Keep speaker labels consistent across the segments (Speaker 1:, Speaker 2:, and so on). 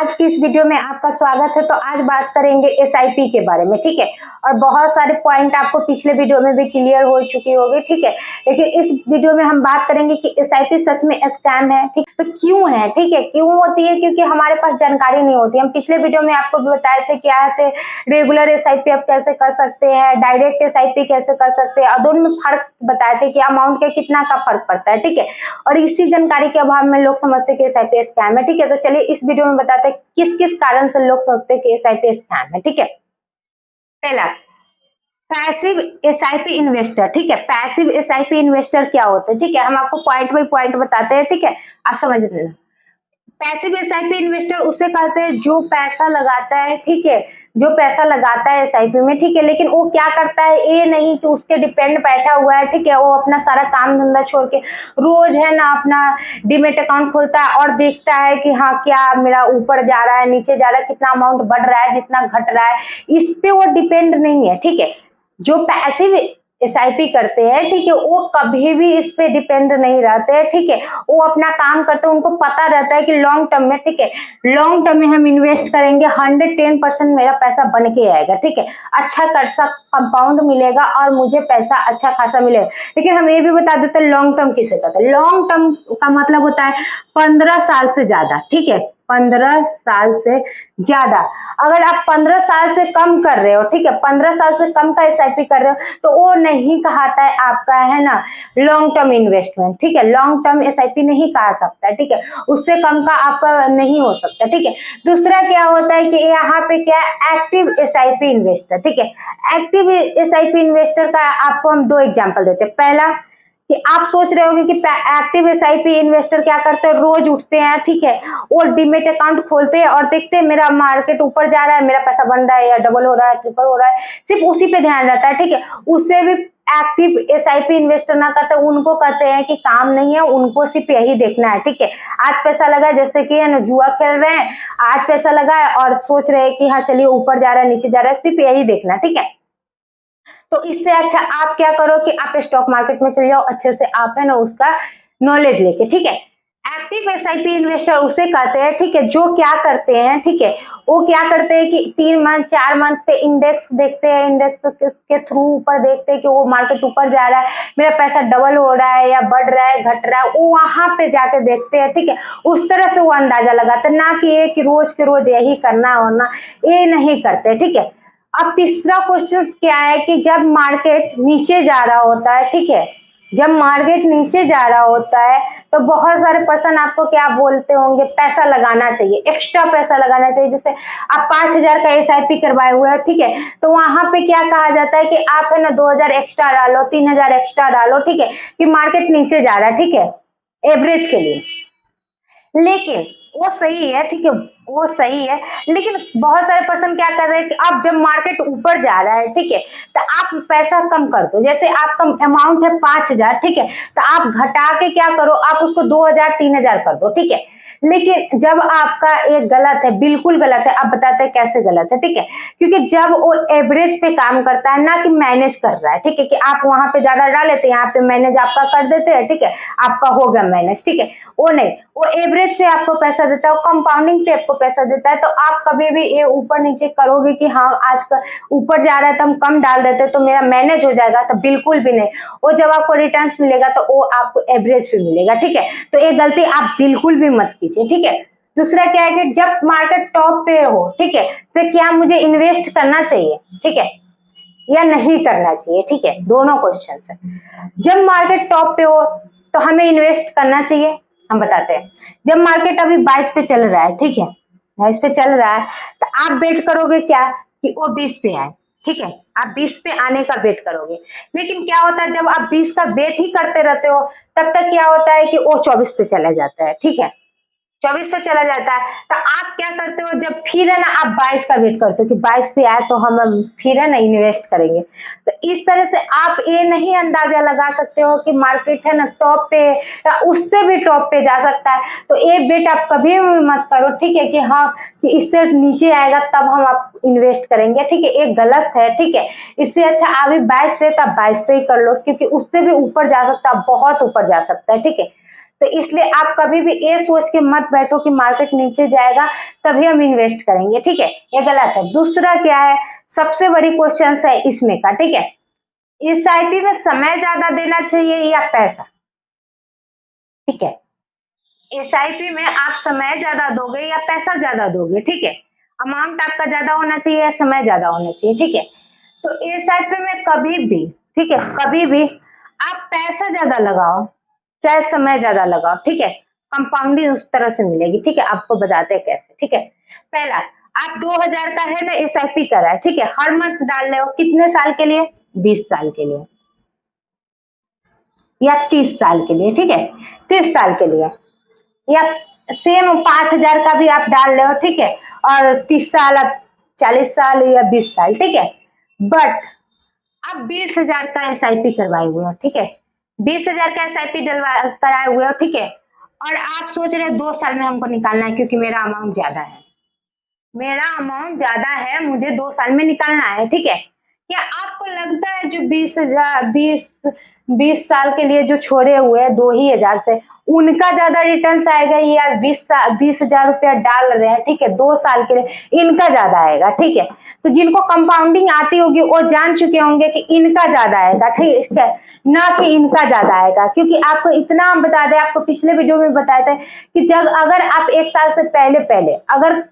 Speaker 1: आज की इस वीडियो में आपका स्वागत है। तो आज बात करेंगे एसआईपी के बारे में, ठीक है। और बहुत सारे पॉइंट आपको पिछले वीडियो में भी क्लियर हो चुकी होगी, ठीक है। लेकिन इस वीडियो में हम बात करेंगे कि एसआईपी सच में स्कैम है, ठीक। तो क्यों है, ठीक है, क्यों होती है? क्योंकि हमारे पास जानकारी नहीं होती। हम पिछले वीडियो में आपको भी बताए थे क्या थे, रेगुलर एसआईपी आप कैसे कर सकते हैं, डायरेक्ट एसआईपी कैसे कर सकते हैं, और दोनों में फर्क बताए थे कि अमाउंट का कितना का फर्क पड़ता है, ठीक है। और इसी जानकारी के अभाव में लोग समझते हैं कि एसआईपी स्कैम है, ठीक है। तो चलिए इस वीडियो में बताते हैं किस किस कारण से लोग सोचते हैं कि एसआईपी स्कैम है, ठीक है। पहला, पैसिव एसआईपी इन्वेस्टर, ठीक है। पैसिव एसआईपी इन्वेस्टर क्या होते हैं, ठीक है। हम आपको पॉइंट बाय पॉइंट बताते हैं, ठीक है, आप समझ लेना। पैसिव एसआईपी इन्वेस्टर उसे कहते हैं जो पैसा लगाता है, ठीक है, जो पैसा लगाता है एसआईपी में, ठीक है। लेकिन वो क्या करता है, ये नहीं कि उसके डिपेंड बैठा हुआ है, ठीक है। वो अपना सारा काम धंधा छोड़ के रोज है ना अपना डीमेट अकाउंट खोलता है और देखता है कि हाँ क्या मेरा ऊपर जा रहा है, नीचे जा रहा है, कितना अमाउंट बढ़ रहा है, जितना घट रहा है, इस पे वो डिपेंड नहीं है, ठीक है। जो पैसिव एसआईपी करते हैं, ठीक है, वो कभी भी इस पे डिपेंड नहीं रहते हैं, ठीक है। वो अपना काम करते हैं, उनको पता रहता है कि लॉन्ग टर्म में, ठीक है, लॉन्ग टर्म में हम इन्वेस्ट करेंगे 110% मेरा पैसा बन के आएगा, ठीक है। अच्छा खासा कंपाउंड मिलेगा और मुझे पैसा अच्छा खासा मिलेगा। लेकिन हम ये भी बता देते हैं लॉन्ग टर्म किसे कहते हैं। लॉन्ग टर्म का मतलब होता है 15 साल से ज्यादा, ठीक है, 15 साल से ज्यादा। अगर आप 15 साल से कम कर रहे हो, ठीक है, 15 साल से कम का एसआईपी कर रहे हो, तो वो नहीं कहता है आपका, है ना, लॉन्ग टर्म इन्वेस्टमेंट, ठीक है। लॉन्ग टर्म एसआईपी नहीं कहा सकता है, ठीक है, उससे कम का आपका नहीं हो सकता, ठीक है। दूसरा क्या होता है कि यहाँ पे क्या है, एक्टिव एसआईपी इन्वेस्टर, ठीक है। एक्टिव एसआईपी इन्वेस्टर का आपको हम दो एग्जांपल देते हैं। पहला कि आप सोच रहे होंगे कि एक्टिव एसआईपी इन्वेस्टर क्या करते हैं, रोज उठते हैं, ठीक है, और डीमेट अकाउंट खोलते हैं और देखते हैं मेरा मार्केट ऊपर जा रहा है, मेरा पैसा बन रहा है या डबल हो रहा है, ट्रिपल हो रहा है, सिर्फ उसी पे ध्यान रहता है, ठीक है। उससे भी एक्टिव एसआईपी इन्वेस्टर ना कहते, उनको कहते हैं कि काम नहीं है, उनको सिर्फ यही देखना है, ठीक है। आज पैसा लगा, जैसे कि है ना जुआ खेल रहे हैं, आज पैसा लगा है और सोच रहे हैं कि हाँ चलिए ऊपर जा रहा है नीचे जा रहा है, सिर्फ यही देखना, ठीक है। तो इससे अच्छा आप क्या करो कि आप स्टॉक मार्केट में चले जाओ, अच्छे से आप है ना उसका नॉलेज लेके, ठीक है। एक्टिव एसआईपी इन्वेस्टर उसे कहते हैं, ठीक है, जो क्या करते हैं, ठीक है, वो क्या करते हैं कि 3 मंथ 4 मंथ पे इंडेक्स देखते हैं, इंडेक्स के थ्रू ऊपर देखते हैं कि वो मार्केट ऊपर जा रहा है, मेरा पैसा डबल हो रहा है या बढ़ रहा है, घट रहा है, वो वहां पे जाके देखते हैं, ठीक है। उस तरह से वो अंदाजा लगाते हैं, ना कि ये कि रोज के रोज यही करना होना, ये नहीं करते, ठीक है। अब तीसरा क्वेश्चन क्या है कि जब मार्केट नीचे जा रहा होता है, ठीक है, जब मार्केट नीचे जा रहा होता है तो बहुत सारे पर्सन आपको क्या बोलते होंगे, पैसा लगाना चाहिए, एक्स्ट्रा पैसा लगाना चाहिए। जैसे आप 5,000 का एसआईपी करवाए हुए हैं, ठीक है, तो वहां पे क्या कहा जाता है कि आप है ना 2,000 एक्स्ट्रा डालो, 3,000 एक्स्ट्रा डालो, ठीक है, कि मार्केट नीचे जा रहा है, ठीक है, एवरेज के लिए। लेकिन वो सही है, ठीक है, वो सही है, लेकिन बहुत सारे पर्सन क्या कर रहे हैं कि अब जब मार्केट ऊपर जा रहा है, ठीक है, तो आप पैसा कम कर दो। जैसे आपका अमाउंट है 5,000, ठीक है, तो आप घटा के क्या करो, आप उसको 2,000 3,000 कर दो, ठीक है। लेकिन जब आपका ये गलत है, बिल्कुल गलत है, आप बताते हैं कैसे गलत है, ठीक है। क्योंकि जब वो एवरेज पे काम करता है, ना कि मैनेज कर रहा है, ठीक है, कि आप वहां पे ज्यादा डाल लेते हैं, यहाँ पे मैनेज आपका कर देते हैं, ठीक है, आपका हो गया मैनेज, ठीक है। वो नहीं, वो एवरेज पे आपको पैसा देता है, कंपाउंडिंग पे आपको पैसा देता है। तो आप कभी भी ये ऊपर नीचे करोगे कि हाँ आज का ऊपर जा रहा है तो हम कम डाल देते तो मेरा मैनेज हो जाएगा, तो बिल्कुल भी नहीं। वो जब आपको रिटर्न्स मिलेगा तो वो आपको एवरेज पे मिलेगा, ठीक है। तो ये गलती आप बिल्कुल भी मत कीजिए, ठीक है। दूसरा क्या है कि जब मार्केट टॉप पे हो, ठीक है, तो क्या मुझे इन्वेस्ट करना चाहिए, ठीक है, या नहीं करना चाहिए, ठीक है, दोनों क्वेश्चन है। जब मार्केट टॉप पे हो तो हमें इन्वेस्ट करना चाहिए, हम बताते हैं। जब मार्केट अभी 22 पे चल रहा है, ठीक है, 22 पे चल रहा है, तो आप वेट करोगे क्या कि वो 20 पे आए, ठीक है, आप 20 पे आने का वेट करोगे। लेकिन क्या होता है जब आप 20 का वेट ही करते रहते हो, तब तक क्या होता है कि वो 24 पे चला जाता है, ठीक है, 24 पे चला जाता है। तो आप क्या करते हो, जब फिर है ना आप 22 का वेट करते हो कि 22 पे आए तो हम फिर है ना इन्वेस्ट करेंगे। तो इस तरह से आप ये नहीं अंदाजा लगा सकते हो कि मार्केट है ना टॉप पे या उससे भी टॉप पे जा सकता है। तो ये बेट आप कभी भी मत करो, ठीक है, कि हाँ कि इससे नीचे आएगा तब हम आप इन्वेस्ट करेंगे, ठीक है, ये गलत है, ठीक है। इससे अच्छा अभी 22 पे तब 22 पे ही कर लो, क्योंकि उससे भी ऊपर जा सकता है, बहुत ऊपर जा सकता है, ठीक है। तो इसलिए आप कभी भी ये सोच के मत बैठो कि मार्केट नीचे जाएगा तभी हम इन्वेस्ट करेंगे, ठीक है, ये गलत है। दूसरा क्या है, सबसे बड़ी क्वेश्चन है इसमें का, ठीक है, एसआईपी में समय ज्यादा देना चाहिए या पैसा, ठीक है, एसआईपी में आप समय ज्यादा दोगे या पैसा ज्यादा दोगे, ठीक है, अमाउंट आपका ज्यादा होना चाहिए या समय ज्यादा होना चाहिए, ठीक है। तो एसआईपी में कभी भी, ठीक है, कभी भी आप पैसा ज्यादा लगाओ चाहे समय ज्यादा लगाओ, ठीक है, कंपाउंडिंग उस तरह से मिलेगी, ठीक है। आपको बताते हैं कैसे, ठीक है। पहला, आप 2000 का है ना एसआईपी करा है, ठीक है, हर मंथ डाल रहे हो, कितने साल के लिए, 20 साल के लिए या 30 साल के लिए, ठीक है, 30 साल के लिए, या सेम 5000 का भी आप डाल रहे हो, ठीक है, और 30 साल, आप 40 साल या 20 साल, ठीक है। बट आप 20,000 का एसआईपी करवाए हुए हो, ठीक है, 20,000 का एसआईपी डलवा कराए हुए हो, ठीक है, और आप सोच रहे हो 2 साल में हमको निकालना है क्योंकि मेरा अमाउंट ज्यादा है, मेरा अमाउंट ज्यादा है, मुझे 2 साल में निकालना है, ठीक है। क्या आपको लगता है जो 20 साल के लिए जो छोड़े हुए हैं 2,000 से, उनका ज्यादा रिटर्न आएगा या 20,000 रुपया डाल रहे हैं, ठीक है, 2 साल के लिए, इनका ज्यादा आएगा, ठीक है। तो जिनको कंपाउंडिंग आती होगी वो जान चुके होंगे कि इनका ज्यादा आएगा, ठीक है, ना कि इनका ज्यादा आएगा। क्योंकि आपको इतना हम बता दें, आपको पिछले वीडियो में बताए थे कि जब अगर आप 1 साल से पहले अगर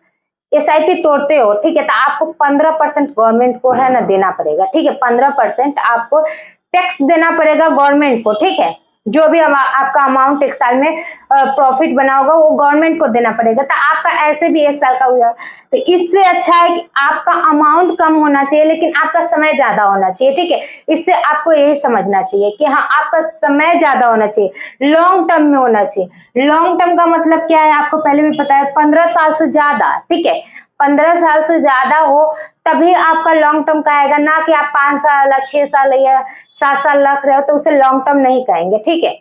Speaker 1: एसआईपी तोड़ते हो, ठीक है, तो आपको 15% गवर्नमेंट को है ना देना पड़ेगा, ठीक है, 15% आपको टैक्स देना पड़ेगा गवर्नमेंट को, ठीक है। जो भी आपका अमाउंट 1 साल में प्रॉफिट बना होगा वो गवर्नमेंट को देना पड़ेगा, तो आपका ऐसे भी 1 साल का हुआ। तो इससे अच्छा है कि आपका अमाउंट कम होना चाहिए लेकिन आपका समय ज्यादा होना चाहिए, ठीक है। इससे आपको यही समझना चाहिए कि हाँ, आपका समय ज्यादा होना चाहिए, लॉन्ग टर्म में होना चाहिए। लॉन्ग टर्म का मतलब क्या है, आपको पहले भी पता है, 15 साल से ज्यादा, ठीक है, 15 साल से ज्यादा हो तभी आपका लॉन्ग टर्म का आएगा, ना कि आप 5 साल 6 साल या 7 साल रख रहे हो तो उसे लॉन्ग टर्म नहीं कहेंगे, ठीक है।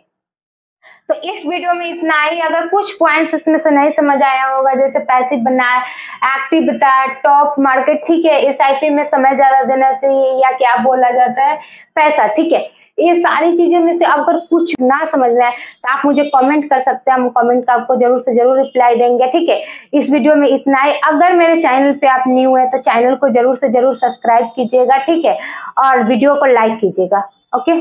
Speaker 1: तो इस वीडियो में इतना ही। अगर कुछ पॉइंट्स इसमें से नहीं समझ आया होगा, जैसे पैसिव बनाया, एक्टिव बताया, टॉप मार्केट, ठीक है, एसआईपी में समय ज्यादा देना चाहिए या क्या बोला जाता है, पैसा, ठीक है, ये सारी चीजों में से अगर कुछ ना समझ में आए तो आप मुझे कमेंट कर सकते हैं, हम कमेंट का आपको जरूर से जरूर रिप्लाई देंगे, ठीक है। इस वीडियो में इतना ही। अगर मेरे चैनल पे आप न्यू है तो चैनल को जरूर से जरूर सब्सक्राइब कीजिएगा, ठीक है, और वीडियो को लाइक कीजिएगा, ओके।